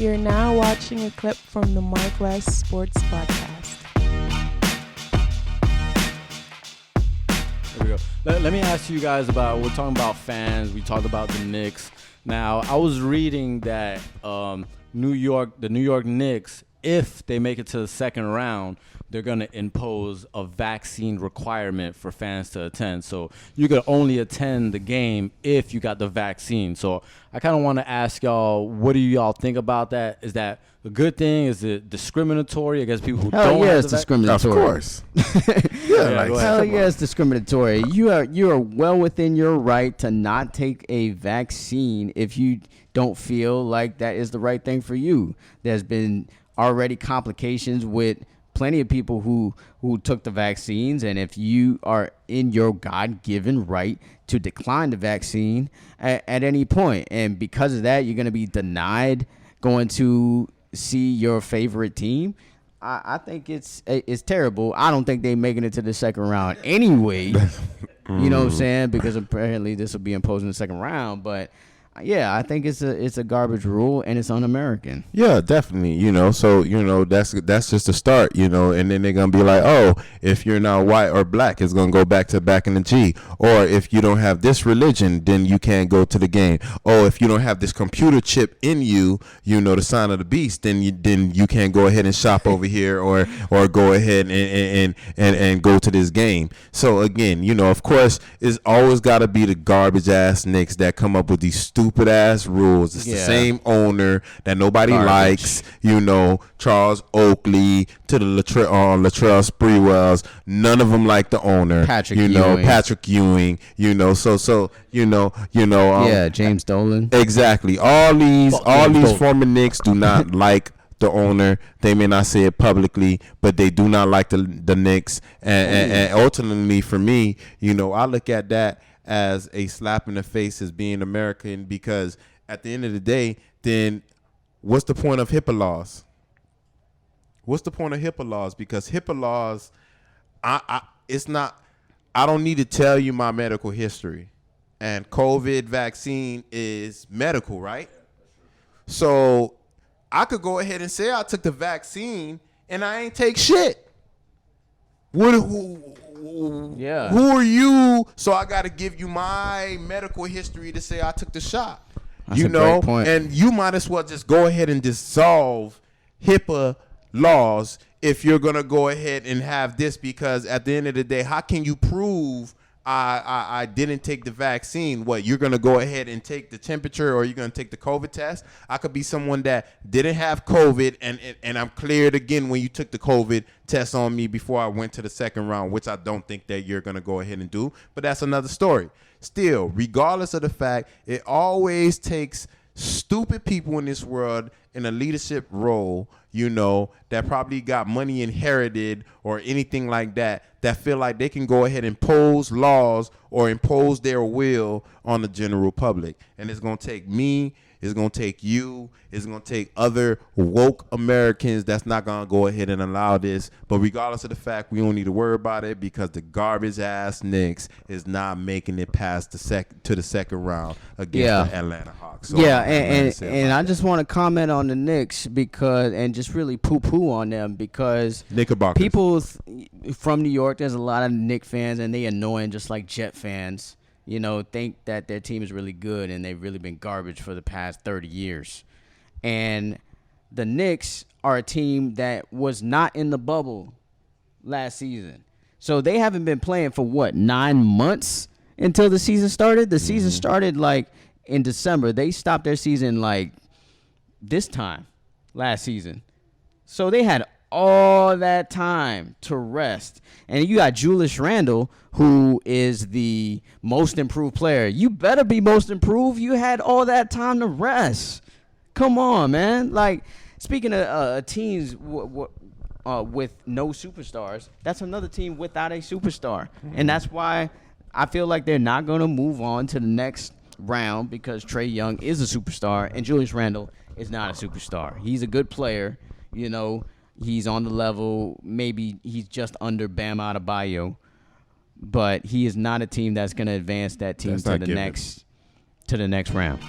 You're now watching a clip from the MarcWes Sports Podcast. There we go. Let me ask you guys we're talking about fans. We talked about the Knicks. Now, I was reading that the New York Knicks, if they make it to the second round, they're going to impose a vaccine requirement for fans to attend. So you could only attend the game if you got the vaccine. So I kind of want to ask y'all, what do y'all think about that? Is that a good thing? Is it discriminatory against people who don't have it's discriminatory. Of course. Hell yeah, it's discriminatory. You are well within your right to not take a vaccine if you don't feel like that is the right thing for you. There's been already complications with plenty of people who took the vaccines, and if you are in your God-given right to decline the vaccine at any point, and because of that, you're going to be denied going to see your favorite team, I think it's terrible. I don't think they're making it to the second round anyway. You know what I'm saying? Because apparently this will be imposed in the second round, but yeah, I think it's a garbage rule and it's un-American. Yeah, definitely. So that's just a start. And then they're gonna be like, oh, if you're not white or black, it's gonna go back in the G. Or if you don't have this religion, then you can't go to the game. Oh, if you don't have this computer chip in you, the sign of the beast, then you can't go ahead and shop over here or go ahead and go to this game. So again, of course, it's always got to be the garbage ass Knicks that come up with these stupid ass rules. It's the same owner that nobody likes. Charles Oakley to the Latrell Sprewells. None of them like the owner. Patrick Ewing. James Dolan. Exactly. All these former Knicks do not like the owner. They may not say it publicly, but they do not like the Knicks. And ultimately, for me, I look at that as a slap in the face as being American, because at the end of the day, then what's the point of HIPAA laws? What's the point of HIPAA laws? Because HIPAA laws, I don't need to tell you my medical history, and COVID vaccine is medical, right? So I could go ahead and say I took the vaccine and I ain't take shit. Who are you? So I got to give you my medical history to say I took the shot. That's a great point. And you might as well just go ahead and dissolve HIPAA laws if you're going to go ahead and have this, because at the end of the day, how can you prove I didn't take the vaccine? What, you're going to go ahead and take the temperature, or you're going to take the COVID test? I could be someone that didn't have COVID and I'm cleared again when you took the COVID test on me before I went to the second round, which I don't think that you're going to go ahead and do. But that's another story. Still, regardless of the fact, it always takes stupid people in this world in a leadership role, that probably got money inherited or anything like that feel like they can go ahead and impose laws or impose their will on the general public. And it's going to take me, it's going to take you, it's going to take other woke Americans that's not going to go ahead and allow this. But regardless of the fact, we don't need to worry about it, because the garbage ass Knicks is not making it past to the second round against the Atlanta Hawks. So and I just want to comment on the Knicks and just really poo-poo on them, because people from New York, there's a lot of Knicks fans, and they annoying just like Jet fans. Think that their team is really good, and they've really been garbage for the past 30 years. And the Knicks are a team that was not in the bubble last season. So they haven't been playing for 9 months until the season started? The season started in December. They stopped their season this time last season. So they had all that time to rest. And you got Julius Randle, who is the most improved player. You better be most improved. You had all that time to rest. Come on, man. Speaking of teams with no superstars, that's another team without a superstar. And that's why I feel like they're not going to move on to the next round, because Trae Young is a superstar and Julius Randle is not a superstar. He's a good player. He's on the level. Maybe he's just under Bam Adebayo, but he is not a team that's going to advance that team to the next round.